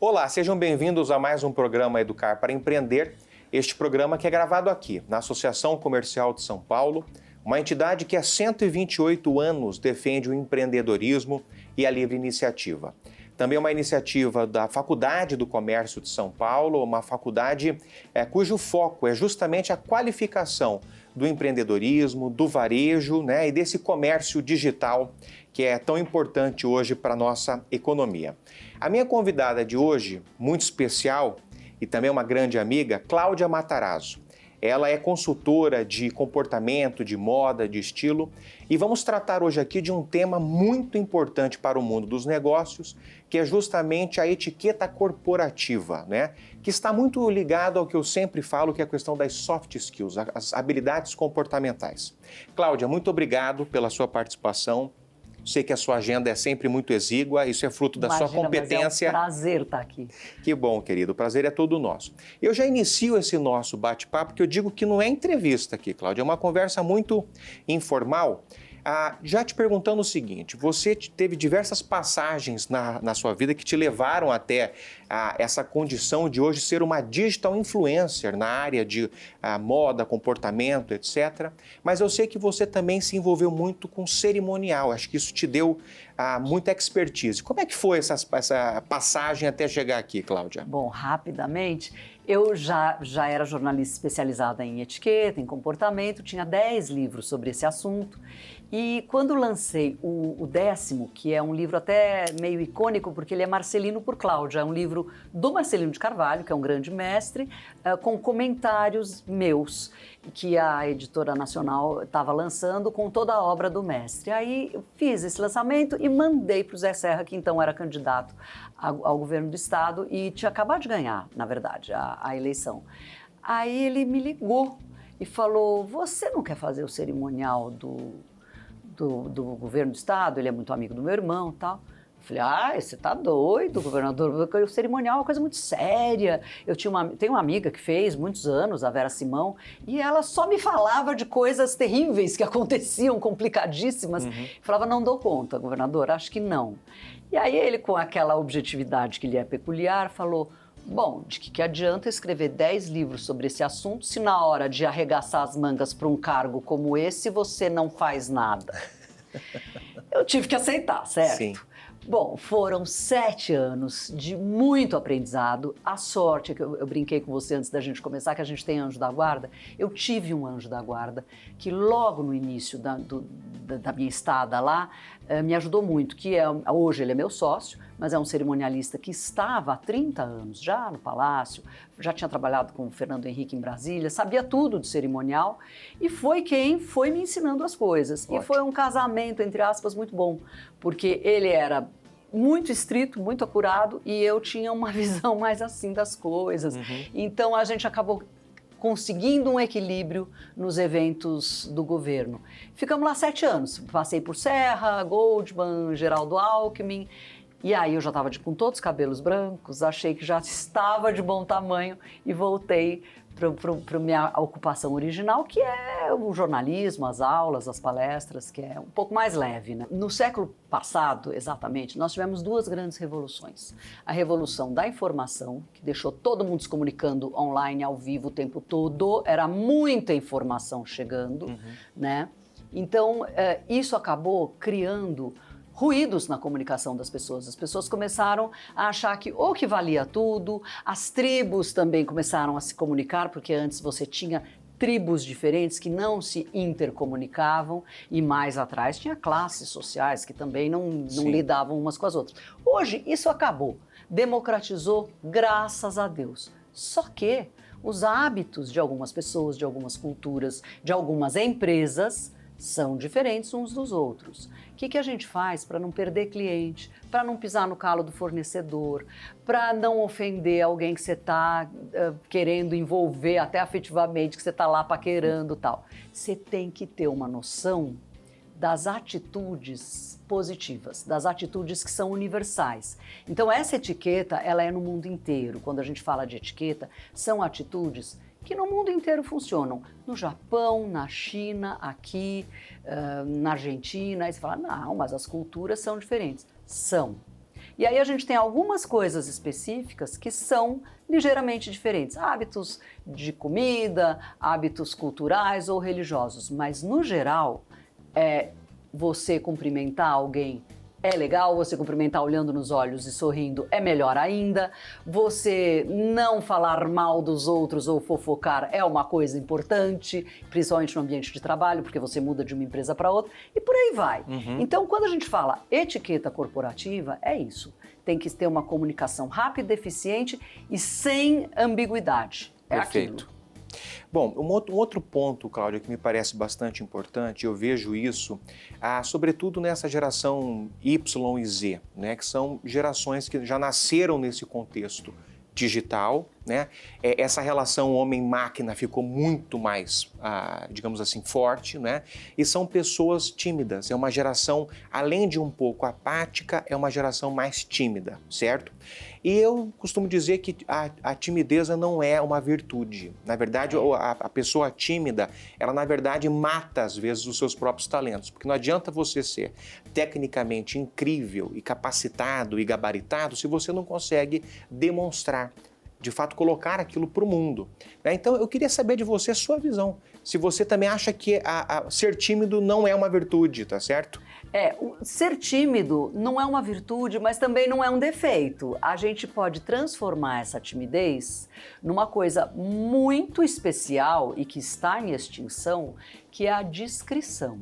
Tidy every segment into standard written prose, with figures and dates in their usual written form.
Olá, sejam bem-vindos a mais um programa Educar para Empreender. Este programa que é gravado aqui, na Associação Comercial de São Paulo, uma entidade que há 128 anos defende o empreendedorismo e a livre iniciativa. Também uma iniciativa da Faculdade do Comércio de São Paulo, uma faculdade cujo foco é justamente a qualificação do empreendedorismo, do varejo, e desse comércio digital que é tão importante hoje para a nossa economia. A minha convidada de hoje, muito especial e também uma grande amiga, Cláudia Matarazzo. Ela é consultora de comportamento, de moda, de estilo e vamos tratar hoje aqui de um tema muito importante para o mundo dos negócios, que é justamente a etiqueta corporativa, que está muito ligado ao que eu sempre falo, que é a questão das soft skills, as habilidades comportamentais. Cláudia, muito obrigado pela sua participação. Sei que a sua agenda é sempre muito exígua, isso é fruto da sua competência. Mas é um prazer estar aqui. Que bom, querido, o prazer é todo nosso. Eu já inicio esse nosso bate-papo, porque eu digo que não é entrevista aqui, Cláudia, é uma conversa muito informal. Já te perguntando o seguinte, você teve diversas passagens na sua vida que te levaram até essa condição de hoje ser uma digital influencer na área de moda, comportamento, etc. Mas eu sei que você também se envolveu muito com cerimonial, acho que isso te deu muita expertise. Como é que foi essa passagem até chegar aqui, Cláudia? Bom, rapidamente, eu já era jornalista especializada em etiqueta, em comportamento, tinha 10 livros sobre esse assunto. E quando lancei o 10º, que é um livro até meio icônico, porque ele é Marcelino por Cláudia, é um livro do Marcelino de Carvalho, que é um grande mestre, com comentários meus, que a editora nacional estava lançando com toda a obra do mestre. Aí eu fiz esse lançamento e mandei para o Zé Serra, que então era candidato ao governo do estado e tinha acabado de ganhar, na verdade, a eleição. Aí ele me ligou e falou, você não quer fazer o cerimonial do governo do estado? Ele é muito amigo do meu irmão e tal. Eu falei, você tá doido, governador, o cerimonial é uma coisa muito séria. Eu tenho uma amiga que fez muitos anos, a Vera Simão, e ela só me falava de coisas terríveis que aconteciam, complicadíssimas. Falava, não dou conta, governador, acho que não. E aí ele, com aquela objetividade que lhe é peculiar, falou, bom, de que adianta escrever 10 livros sobre esse assunto se na hora de arregaçar as mangas para um cargo como esse você não faz nada? Eu tive que aceitar, certo? Sim. Bom, foram 7 anos de muito aprendizado. A sorte é que eu brinquei com você antes da gente começar, que a gente tem anjo da guarda. Eu tive um anjo da guarda que logo no início da minha estada lá me ajudou muito, hoje ele é meu sócio, mas é um cerimonialista que estava há 30 anos já no Palácio, já tinha trabalhado com o Fernando Henrique em Brasília, sabia tudo de cerimonial e foi quem foi me ensinando as coisas. Ótimo. E foi um casamento, entre aspas, muito bom, porque ele era muito estrito, muito acurado e eu tinha uma visão mais assim das coisas. Então a gente acabou conseguindo um equilíbrio nos eventos do governo. Ficamos lá 7 anos, passei por Serra, Goldman, Geraldo Alckmin, e aí eu já estava com todos os cabelos brancos, achei que já estava de bom tamanho e voltei para minha ocupação original, que é o jornalismo, as aulas, as palestras, que é um pouco mais leve, No século passado, exatamente, nós tivemos 2 grandes revoluções. A revolução da informação, que deixou todo mundo se comunicando online, ao vivo, o tempo todo, era muita informação chegando, Então, isso acabou criando ruídos na comunicação das pessoas. As pessoas começaram a achar que valia tudo, as tribos também começaram a se comunicar, porque antes você tinha tribos diferentes que não se intercomunicavam e mais atrás tinha classes sociais que também não lidavam umas com as outras. Hoje isso acabou, democratizou, graças a Deus. Só que os hábitos de algumas pessoas, de algumas culturas, de algumas empresas são diferentes uns dos outros. O que a gente faz para não perder cliente, para não pisar no calo do fornecedor, para não ofender alguém que você está querendo envolver até afetivamente, que você está lá paquerando e tal? Você tem que ter uma noção das atitudes positivas, das atitudes que são universais. Então essa etiqueta, ela é no mundo inteiro. Quando a gente fala de etiqueta, são atitudes que no mundo inteiro funcionam. No Japão, na China, aqui, na Argentina. Aí você fala, não, mas as culturas são diferentes. São. E aí a gente tem algumas coisas específicas que são ligeiramente diferentes. Hábitos de comida, hábitos culturais ou religiosos. Mas, no geral, você cumprimentar alguém é legal, você cumprimentar olhando nos olhos e sorrindo é melhor ainda. Você não falar mal dos outros ou fofocar é uma coisa importante, principalmente no ambiente de trabalho, porque você muda de uma empresa para outra e por aí vai. Então, quando a gente fala etiqueta corporativa, é isso. Tem que ter uma comunicação rápida, eficiente e sem ambiguidade. É Perfeito. aquilo. Bom, um outro ponto, Cláudia, que me parece bastante importante, eu vejo isso, sobretudo nessa geração Y e Z, né, que são gerações que já nasceram nesse contexto digital, né? Essa relação homem-máquina ficou muito mais, digamos assim, forte, né? E são pessoas tímidas, é uma geração, além de um pouco apática, é uma geração mais tímida, certo? E eu costumo dizer que a timidez não é uma virtude. Na verdade, a pessoa tímida, ela na verdade mata às vezes os seus próprios talentos, porque não adianta você ser tecnicamente incrível e capacitado e gabaritado se você não consegue demonstrar, de fato colocar aquilo para o mundo. Então eu queria saber de você a sua visão, se você também acha que ser tímido não é uma virtude, tá certo? Ser tímido não é uma virtude, mas também não é um defeito. A gente pode transformar essa timidez numa coisa muito especial e que está em extinção, que é a discrição.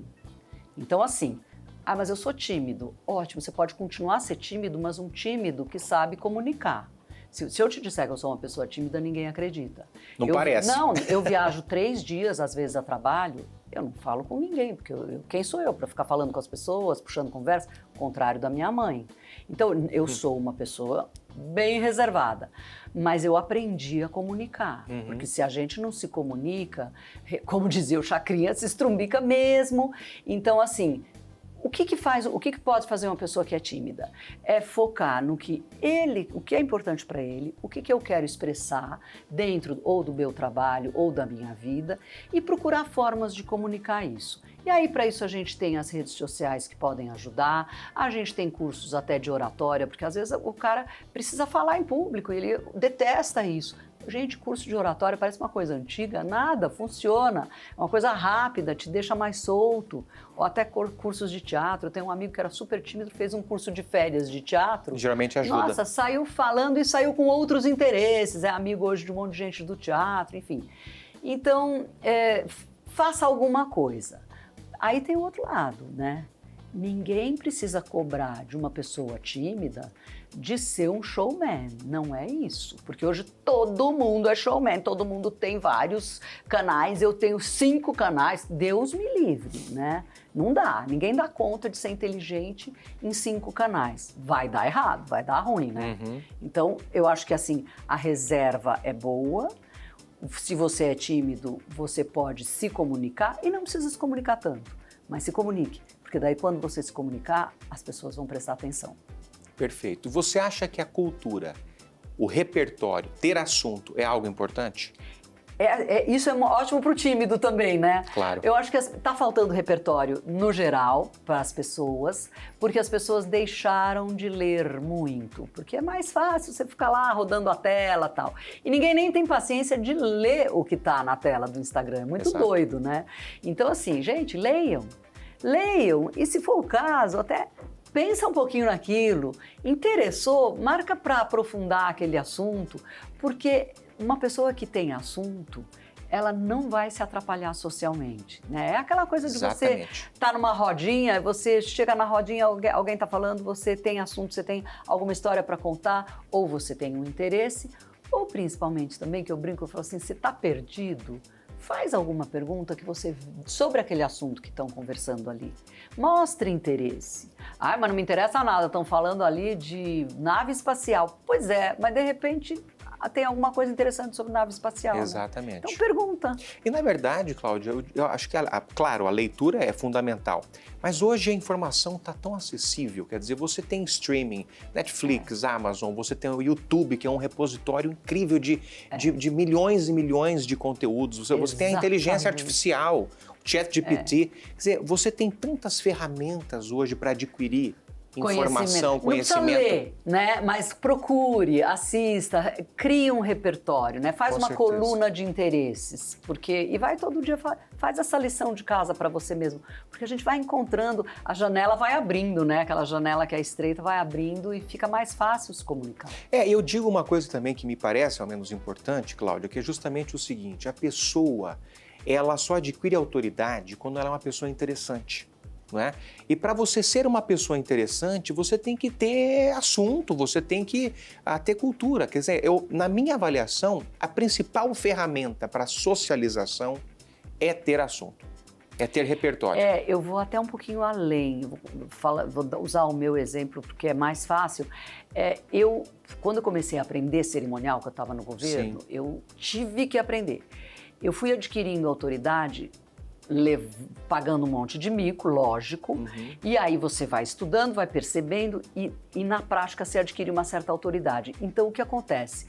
Então assim, mas eu sou tímido. Ótimo, você pode continuar a ser tímido, mas um tímido que sabe comunicar. Se eu te disser que eu sou uma pessoa tímida, ninguém acredita. Não parece. Não, eu viajo 3 dias, às vezes, a trabalho, eu não falo com ninguém, porque quem sou eu para ficar falando com as pessoas, puxando conversa? Ao contrário da minha mãe. Então, eu sou uma pessoa bem reservada, mas eu aprendi a comunicar, porque se a gente não se comunica, como dizia o Chacrinha, se estrumbica mesmo. Então, assim, o que pode fazer uma pessoa que é tímida? É focar no que o que é importante para ele, o que eu quero expressar dentro ou do meu trabalho ou da minha vida e procurar formas de comunicar isso. E aí, para isso, a gente tem as redes sociais que podem ajudar, a gente tem cursos até de oratória, porque às vezes o cara precisa falar em público, ele detesta isso. Gente, curso de oratória parece uma coisa antiga, nada, funciona, é uma coisa rápida, te deixa mais solto, ou até cursos de teatro. Eu tenho um amigo que era super tímido, fez um curso de férias de teatro. Geralmente ajuda. Nossa, saiu falando e saiu com outros interesses, é amigo hoje de um monte de gente do teatro, enfim. Então, faça alguma coisa. Aí tem o outro lado, né? Ninguém precisa cobrar de uma pessoa tímida de ser um showman, não é isso. Porque hoje todo mundo é showman, todo mundo tem vários canais, eu tenho 5 canais, Deus me livre, né? Não dá, ninguém dá conta de ser inteligente em 5 canais. Vai dar errado, vai dar ruim, né? Então, eu acho que assim, a reserva é boa. Se você é tímido, você pode se comunicar e não precisa se comunicar tanto, mas se comunique. Porque daí quando você se comunicar, as pessoas vão prestar atenção. Perfeito. Você acha que a cultura, o repertório, ter assunto é algo importante? Isso é ótimo para o tímido também, né? Claro. Eu acho que está faltando repertório no geral para as pessoas, porque as pessoas deixaram de ler muito, porque é mais fácil você ficar lá rodando a tela e tal. E ninguém nem tem paciência de ler o que está na tela do Instagram, é muito doido, né? Então assim, gente, leiam e se for o caso, até pensa um pouquinho naquilo, interessou, marca para aprofundar aquele assunto, porque uma pessoa que tem assunto, ela não vai se atrapalhar socialmente, né? É aquela coisa de você estar numa rodinha, você chega na rodinha, alguém está falando, você tem assunto, você tem alguma história para contar, ou você tem um interesse, ou principalmente também, que eu brinco, eu falo assim, você está perdido? Faz alguma pergunta sobre aquele assunto que estão conversando ali. Mostre interesse. Mas não me interessa nada, estão falando ali de nave espacial. Pois é, mas de repente tem alguma coisa interessante sobre nave espacial. Exatamente. Né? Então pergunta. E na verdade, Cláudia, eu acho que, claro, a leitura é fundamental, mas hoje a informação está tão acessível, quer dizer, você tem streaming, Netflix, Amazon, você tem o YouTube, que é um repositório incrível de milhões e milhões de conteúdos, você tem a inteligência artificial, o ChatGPT, quer dizer, você tem tantas ferramentas hoje para adquirir informação, conhecimento. Não precisa ler, né? Mas procure, assista, crie um repertório, né? Faz uma coluna de interesses, e vai todo dia, faz essa lição de casa para você mesmo, porque a gente vai encontrando, a janela vai abrindo, né? Aquela janela que é estreita vai abrindo e fica mais fácil se comunicar. Eu digo uma coisa também que me parece, ao menos importante, Cláudia, que é justamente o seguinte, a pessoa, ela só adquire autoridade quando ela é uma pessoa interessante. Não é? E para você ser uma pessoa interessante, você tem que ter assunto, você tem que ter cultura. Quer dizer, na minha avaliação, a principal ferramenta para socialização é ter assunto, é ter repertório. Eu vou até um pouquinho além, vou usar o meu exemplo porque é mais fácil. Quando eu comecei a aprender cerimonial, que eu estava no governo, Sim. Eu tive que aprender. Eu fui adquirindo autoridade pagando um monte de mico, lógico, e aí você vai estudando, vai percebendo e na prática você adquire uma certa autoridade. Então, o que acontece?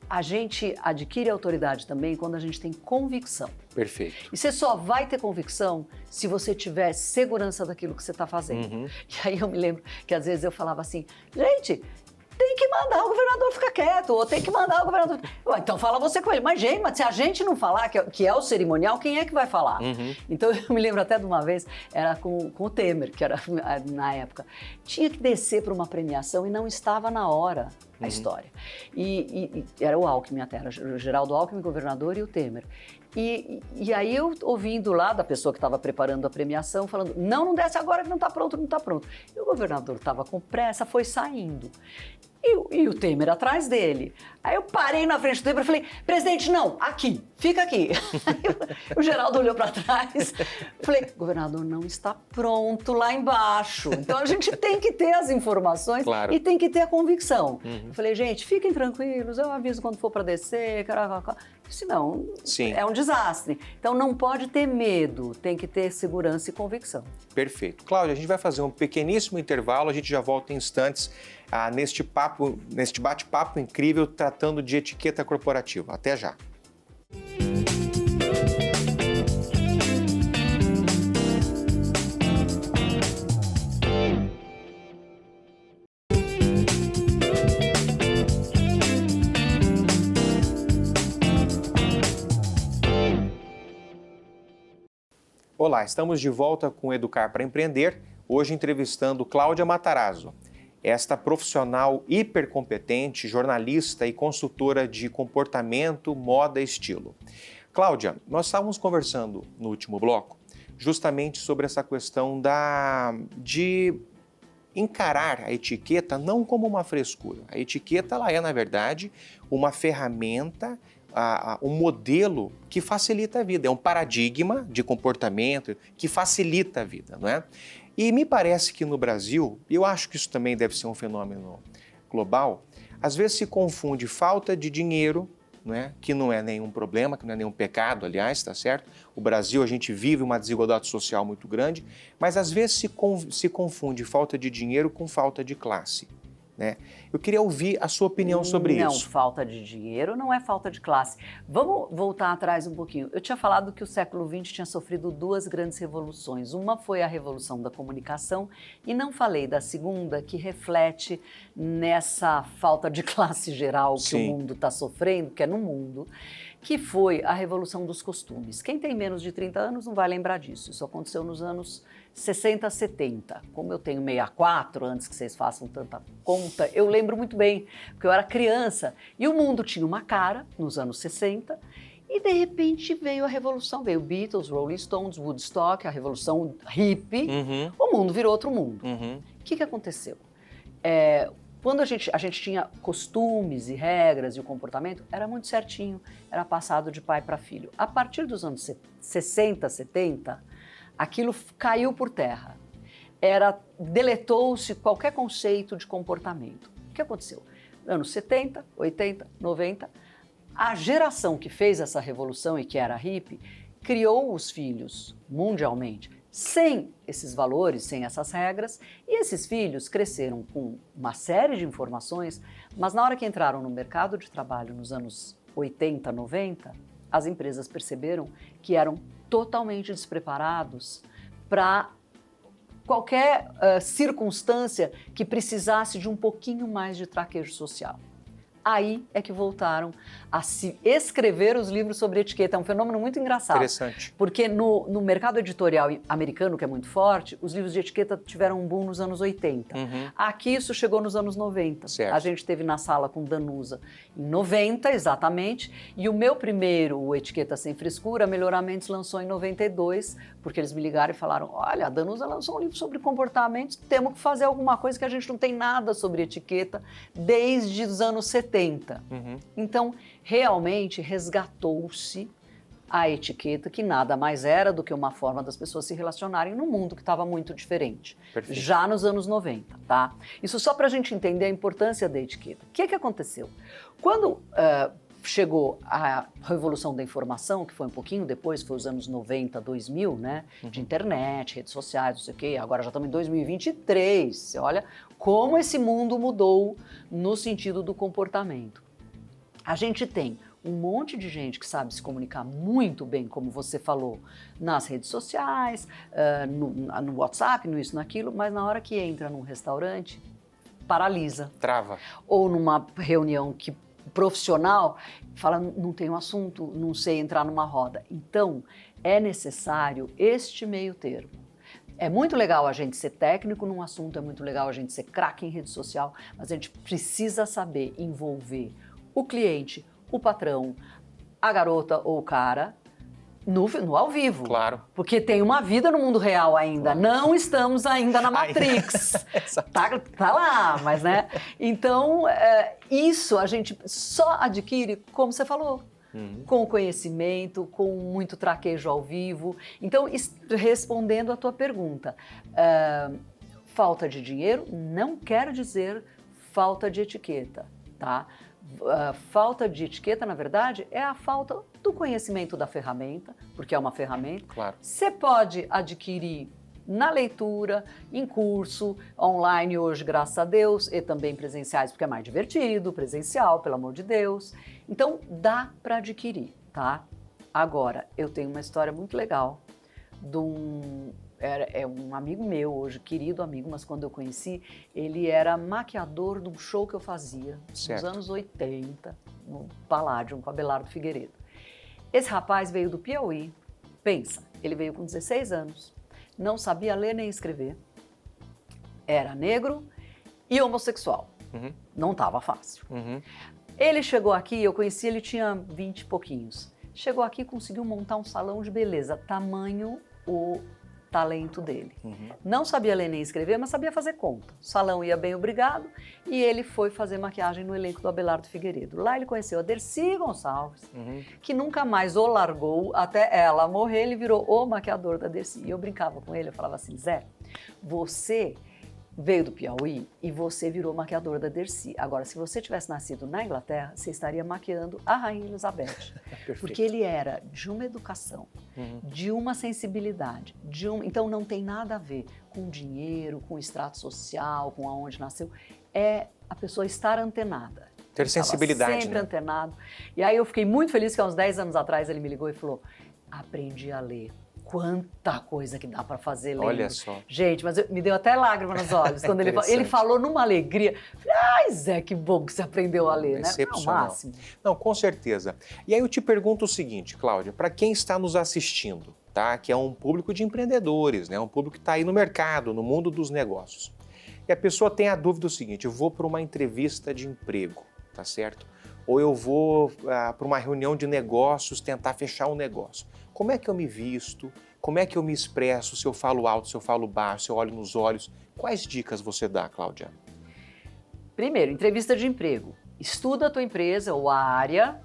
A gente adquire autoridade também quando a gente tem convicção. Perfeito. E você só vai ter convicção se você tiver segurança daquilo que você está fazendo. E aí eu me lembro que às vezes eu falava assim, gente, tem que mandar o governador ficar quieto, ou tem que mandar o governador... Então fala você com ele. Mas, gente, se a gente não falar que é o cerimonial, quem é que vai falar? Então eu me lembro até de uma vez, era com o Temer, que era na época. Tinha que descer para uma premiação e não estava na hora a história. E era o Alckmin até, era o Geraldo Alckmin, governador, e o Temer. E aí eu ouvindo lá da pessoa que estava preparando a premiação, falando, não desce agora que não está pronto, não está pronto. E o governador estava com pressa, foi saindo. E o Temer atrás dele. Aí eu parei na frente do Temer e falei, presidente, não, aqui, fica aqui. O Geraldo olhou para trás, falei, governador, não está pronto lá embaixo. Então a gente tem que ter as informações e tem que ter a convicção. Eu falei, gente, fiquem tranquilos, eu aviso quando for para descer, senão é um desastre. Então não pode ter medo, tem que ter segurança e convicção. Perfeito. Cláudia, a gente vai fazer um pequeníssimo intervalo, a gente já volta em instantes neste bate-papo incrível tratando de etiqueta corporativa. Até já. Olá, estamos de volta com Educar para Empreender, hoje entrevistando Cláudia Matarazzo. Esta profissional hipercompetente, jornalista e consultora de comportamento, moda e estilo. Cláudia, nós estávamos conversando no último bloco justamente sobre essa questão de encarar a etiqueta não como uma frescura. A etiqueta ela é, na verdade, uma ferramenta, um modelo que facilita a vida. É um paradigma de comportamento que facilita a vida, não é? E me parece que no Brasil, e eu acho que isso também deve ser um fenômeno global, às vezes se confunde falta de dinheiro, não é? Que não é nenhum problema, que não é nenhum pecado, aliás, tá certo? O Brasil, a gente vive uma desigualdade social muito grande, mas às vezes se confunde falta de dinheiro com falta de classe. Né? Eu queria ouvir a sua opinião sobre isso. Não, falta de dinheiro não é falta de classe. Vamos voltar atrás um pouquinho. Eu tinha falado que o século XX tinha sofrido duas grandes revoluções. Uma foi a revolução da comunicação e não falei da segunda, que reflete nessa falta de classe geral que o mundo está sofrendo, que é no mundo, que foi a revolução dos costumes. Quem tem menos de 30 anos não vai lembrar disso. Isso aconteceu nos anos 60, 70. Como eu tenho 64, antes que vocês façam tanta conta, eu lembro muito bem, porque eu era criança e o mundo tinha uma cara nos anos 60 e de repente veio a revolução, veio Beatles, Rolling Stones, Woodstock, a revolução hippie, o mundo virou outro mundo. O que aconteceu? Quando a gente tinha costumes e regras e o comportamento, era muito certinho, era passado de pai para filho. A partir dos anos 60, 70, aquilo caiu por terra. Deletou-se qualquer conceito de comportamento. O que aconteceu? Anos 70, 80, 90, a geração que fez essa revolução e que era hippie, criou os filhos mundialmente sem esses valores, sem essas regras, e esses filhos cresceram com uma série de informações, mas na hora que entraram no mercado de trabalho nos anos 80, 90, as empresas perceberam que eram totalmente despreparados para qualquer circunstância que precisasse de um pouquinho mais de traquejo social. Aí é que voltaram a se escrever os livros sobre etiqueta. É um fenômeno muito engraçado. Interessante. Porque no mercado editorial americano, que é muito forte, os livros de etiqueta tiveram um boom nos anos 80. Aqui isso chegou nos anos 90. Certo. A gente esteve na sala com Danusa em 90, exatamente. E o meu primeiro, o Etiqueta Sem Frescura, Melhoramentos, lançou em 92, porque eles me ligaram e falaram, olha, a Danusa lançou um livro sobre comportamentos, temos que fazer alguma coisa que a gente não tem nada sobre etiqueta desde os anos 70. Então, realmente resgatou-se a etiqueta, que nada mais era do que uma forma das pessoas se relacionarem no mundo que estava muito diferente. Perfeito. Já nos anos 90, tá? Isso só para a gente entender a importância da etiqueta. O que aconteceu? Quando chegou a revolução da informação, que foi um pouquinho depois, foi os anos 90, 2000, né? De internet, redes sociais, não sei o quê. Agora já estamos em 2023. Você olha como esse mundo mudou no sentido do comportamento. A gente tem um monte de gente que sabe se comunicar muito bem, como você falou, nas redes sociais, no WhatsApp, no isso, naquilo, mas na hora que entra num restaurante, paralisa. Trava. Ou numa reunião profissional, fala, não tem um assunto, não sei entrar numa roda. Então, é necessário este meio termo. É muito legal a gente ser técnico num assunto, é muito legal a gente ser craque em rede social, mas a gente precisa saber envolver o cliente, o patrão, a garota ou o cara no ao vivo. Claro. Porque tem uma vida no mundo real ainda. Claro. Não estamos ainda na Matrix. tá lá, mas né? Então, isso a gente só adquire, como você falou, com conhecimento, com muito traquejo ao vivo. Então, respondendo a tua pergunta, falta de dinheiro não quer dizer falta de etiqueta, tá? Falta de etiqueta, na verdade, é a falta do conhecimento da ferramenta, porque é uma ferramenta. Claro. Você pode adquirir na leitura, em curso, online hoje, graças a Deus, e também presenciais, porque é mais divertido, presencial, pelo amor de Deus. Então, dá para adquirir, tá? Agora, eu tenho uma história muito legal de é um amigo meu hoje, querido amigo, mas quando eu conheci, ele era maquiador de um show que eu fazia, nos anos 80, no Palladium, com Abelardo Figueiredo. Esse rapaz veio do Piauí, pensa, ele veio com 16 anos, não sabia ler nem escrever, era negro e homossexual, não estava fácil. Ele chegou aqui, eu conheci, ele tinha 20 e pouquinhos, chegou aqui e conseguiu montar um salão de beleza, tamanho o talento dele. Não sabia ler nem escrever, mas sabia fazer conta. O salão ia bem, obrigado, e ele foi fazer maquiagem no elenco do Abelardo Figueiredo. Lá ele conheceu a Dercy Gonçalves, que nunca mais o largou, até ela morrer, ele virou o maquiador da Dercy. E eu brincava com ele, eu falava assim, Zé, você veio do Piauí e você virou maquiador da Dercy. Agora, se você tivesse nascido na Inglaterra, você estaria maquiando a Rainha Elizabeth. Porque ele era de uma educação, de uma sensibilidade, então não tem nada a ver com dinheiro, com extrato social, com aonde nasceu. É a pessoa estar antenada. Ter sensibilidade, sempre antenado. E aí eu fiquei muito feliz que há uns 10 anos atrás ele me ligou e falou, aprendi a ler. Quanta coisa que dá para fazer lendo. Olha só. Gente, mas me deu até lágrima nos olhos quando ele falou numa alegria. Falei, ai, Zé, que bom que você aprendeu a ler, né? Excepcional. É o máximo. Não, com certeza. E aí eu te pergunto o seguinte, Cláudia, para quem está nos assistindo, tá? Que é um público de empreendedores, né? Um público que está aí no mercado, no mundo dos negócios. E a pessoa tem a dúvida do seguinte, eu vou para uma entrevista de emprego, tá certo? Ou eu vou para uma reunião de negócios tentar fechar um negócio. Como é que eu me visto? Como é que eu me expresso? Se eu falo alto, se eu falo baixo, se eu olho nos olhos? Quais dicas você dá, Cláudia? Primeiro, entrevista de emprego. Estuda a tua empresa ou a área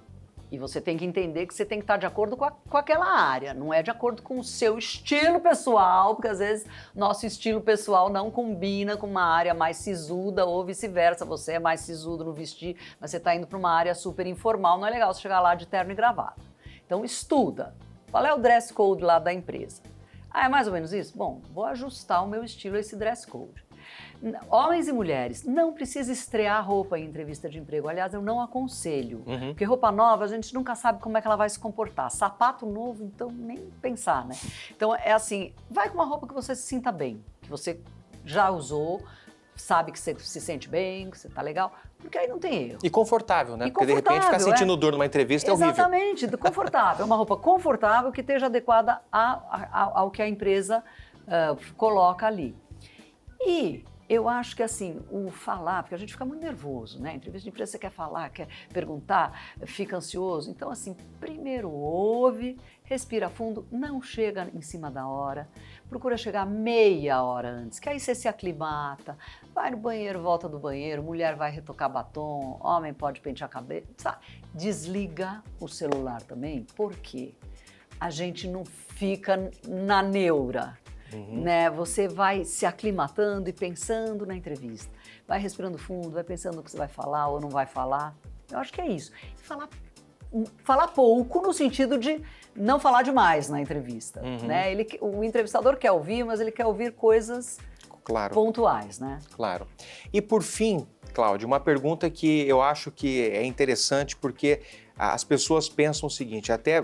e você tem que entender que você tem que estar de acordo com aquela área. Não é de acordo com o seu estilo pessoal, porque às vezes nosso estilo pessoal não combina com uma área mais sisuda ou vice-versa. Você é mais sisudo no vestir, mas você está indo para uma área super informal. Não é legal você chegar lá de terno e gravata. Então, estuda. Qual é o dress code lá da empresa? Ah, é mais ou menos isso? Bom, vou ajustar o meu estilo a esse dress code. Homens e mulheres, não precisa estrear roupa em entrevista de emprego. Aliás, eu não aconselho. Porque roupa nova, a gente nunca sabe como é que ela vai se comportar. Sapato novo, então, nem pensar, né? Então, é assim, vai com uma roupa que você se sinta bem. que você já usou, sabe que você se sente bem, que você tá legal, porque aí não tem erro. E confortável, né? E Porque de repente ficar sentindo dor numa entrevista é horrível. Exatamente, confortável. Uma roupa confortável que esteja adequada ao que a empresa coloca ali. E eu acho que assim, o falar, porque a gente fica muito nervoso, né? Entrevista de empresa, você quer falar, quer perguntar, fica ansioso. Então, assim, primeiro ouve, respira fundo, não chega em cima da hora, procura chegar meia hora antes, que aí você se aclimata, vai no banheiro, volta do banheiro, mulher vai retocar batom, homem pode pentear a cabeça, sabe? Desliga o celular também, porque a gente não fica na neura. Né? Você vai se aclimatando e pensando na entrevista. Vai respirando fundo, vai pensando no que você vai falar ou não vai falar. Eu acho que é isso. Falar pouco no sentido de não falar demais na entrevista. Né? O entrevistador quer ouvir, mas ele quer ouvir coisas pontuais. Né? Claro. E por fim, Cláudia, uma pergunta que eu acho que é interessante porque as pessoas pensam o seguinte, até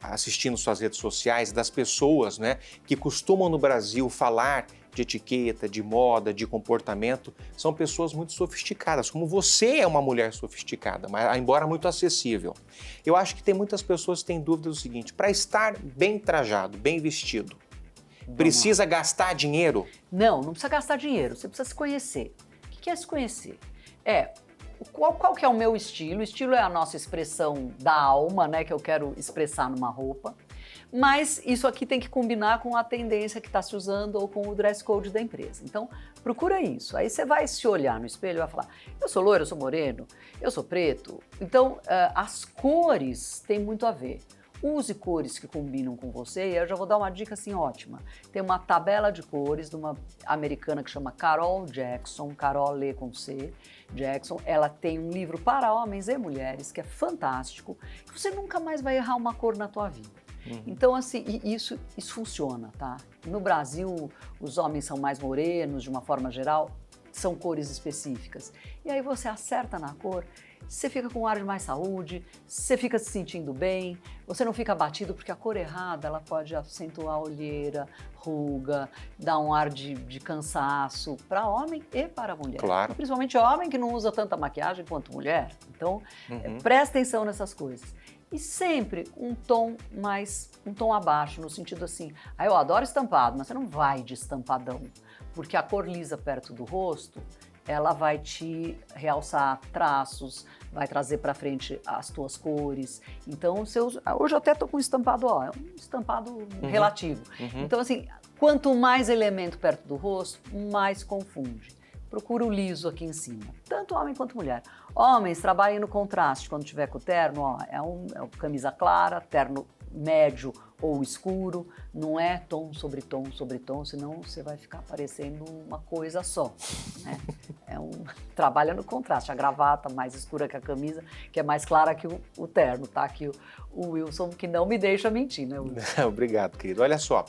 assistindo suas redes sociais, das pessoas, né, que costumam no Brasil falar de etiqueta, de moda, de comportamento, são pessoas muito sofisticadas, como você é uma mulher sofisticada, mas embora muito acessível. Eu acho que tem muitas pessoas que têm dúvida do seguinte, para estar bem trajado, bem vestido, precisa gastar dinheiro? Não precisa gastar dinheiro, você precisa se conhecer. O que é se conhecer? Qual que é o meu estilo? O estilo é a nossa expressão da alma, né, que eu quero expressar numa roupa. Mas isso aqui tem que combinar com a tendência que está se usando ou com o dress code da empresa. Então, procura isso. Aí você vai se olhar no espelho e vai falar, eu sou loiro, eu sou moreno, eu sou preto. Então, as cores têm muito a ver. Use cores que combinam com você e eu já vou dar uma dica assim ótima. Tem uma tabela de cores de uma americana que chama Carol Jackson, Carol lê com C, Jackson. Ela tem um livro para homens e mulheres que é fantástico. Você nunca mais vai errar uma cor na tua vida. Então, assim, isso funciona, tá? No Brasil, os homens são mais morenos, de uma forma geral, são cores específicas. E aí você acerta na cor, você fica com um ar de mais saúde, você fica se sentindo bem, você não fica abatido, porque a cor errada, ela pode acentuar a olheira, ruga, dar um ar de cansaço para homem e para mulher. Claro. E principalmente homem que não usa tanta maquiagem quanto mulher. Então, presta atenção nessas coisas. E sempre um tom abaixo, no sentido assim, eu adoro estampado, mas você não vai de estampadão, porque a cor lisa perto do rosto, ela vai te realçar traços, vai trazer para frente as tuas cores. Então, hoje eu até tô com um estampado, é um estampado relativo. Então, assim, quanto mais elemento perto do rosto, mais confunde. Procura o liso aqui em cima, tanto homem quanto mulher. Homens, trabalhem no contraste, quando tiver com o terno, é camisa clara, terno médio ou escuro, não é tom sobre tom, senão você vai ficar parecendo uma coisa só, né? Trabalha no contraste, a gravata mais escura que a camisa, que é mais clara que o terno, tá? Que o Wilson, que não me deixa mentir, né, Wilson? Obrigado, querido. Olha só,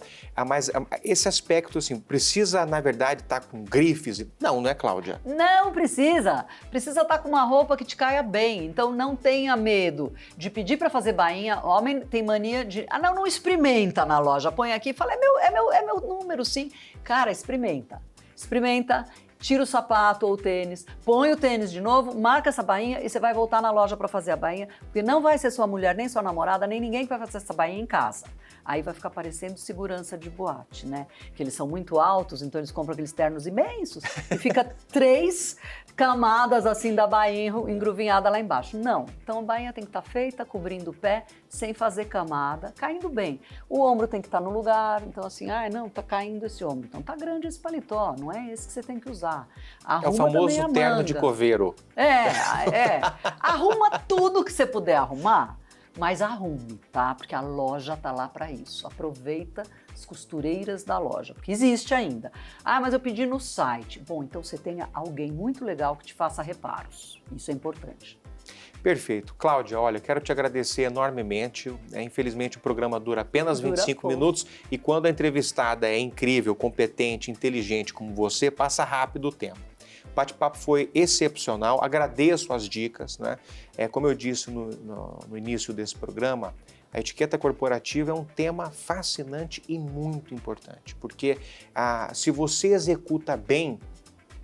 mas esse aspecto, assim, precisa, na verdade, estar com grifes? Não é, Cláudia? Não precisa. Precisa estar com uma roupa que te caia bem. Então, não tenha medo de pedir para fazer bainha. Homem tem mania de... não experimenta na loja. Põe aqui e fala, é meu número, sim. Cara, experimenta. Experimenta. Tira o sapato ou o tênis, põe o tênis de novo, marca essa bainha e você vai voltar na loja para fazer a bainha, porque não vai ser sua mulher, nem sua namorada, nem ninguém que vai fazer essa bainha em casa. Aí vai ficar parecendo segurança de boate, né? Que eles são muito altos, então eles compram aqueles ternos imensos e fica 3 camadas assim da bainha engruvinhada lá embaixo. Não, então a bainha tem que estar feita, cobrindo o pé, sem fazer camada, caindo bem. O ombro tem que estar no lugar, então assim, não, tá caindo esse ombro, então tá grande esse paletó, não é esse que você tem que usar. Arruma é o famoso terno de coveiro. Arruma tudo que você puder arrumar, mas arrume, tá? Porque a loja tá lá para isso. Aproveita as costureiras da loja, porque existe ainda. Mas eu pedi no site. Bom, então você tenha alguém muito legal que te faça reparos. Isso é importante. Perfeito. Cláudia, olha, quero te agradecer enormemente. Infelizmente, o programa dura apenas 25 minutos e quando a entrevistada é incrível, competente, inteligente como você, passa rápido o tempo. O bate-papo foi excepcional, agradeço as dicas, né? Como eu disse no início desse programa, A etiqueta corporativa é um tema fascinante e muito importante, porque se você executa bem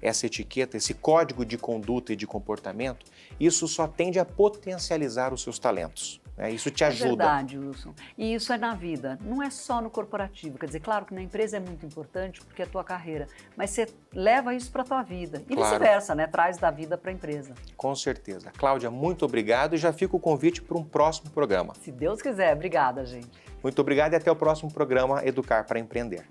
essa etiqueta, esse código de conduta e de comportamento, isso só tende a potencializar os seus talentos. Isso te ajuda. É verdade, Wilson. E isso é na vida, não é só no corporativo. Quer dizer, claro que na empresa é muito importante porque é a tua carreira, mas você leva isso para a tua vida. E Claro. vice-versa, né? Traz da vida para a empresa. Com certeza. Cláudia, muito obrigado e já fica o convite para um próximo programa. Se Deus quiser. Obrigada, gente. Muito obrigado e até o próximo programa Educar para Empreender.